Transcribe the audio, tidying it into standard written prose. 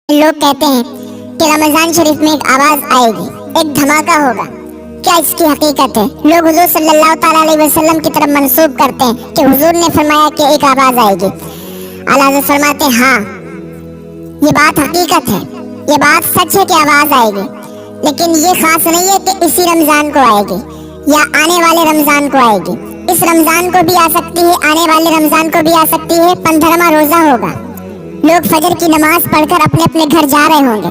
लोग कहते हैं कि रमजान शरीफ में एक आवाज आएगी, एक धमाका होगा। क्या इसकी हकीकत है? लोग हुजूर सल्लल्लाहु ताला अलैहि वसल्लम की तरफ मंसूब करते हैं कि हुजूर ने फरमाया कि एक आवाज आएगी। आला हज़रत फरमाते हैं हाँ, ये बात हकीकत है, ये बात सच है कि आवाज आएगी, लेकिन ये खास नहीं है कि इसी रमजान को आएगी या आने वाले रमजान को आएगी। इस रमजान को भी आ सकती है, आने वाले रमजान को भी आ सकती है। 15वां रोजा होगा, लोग फजर की नमाज पढ़कर अपने अपने घर जा रहे होंगे।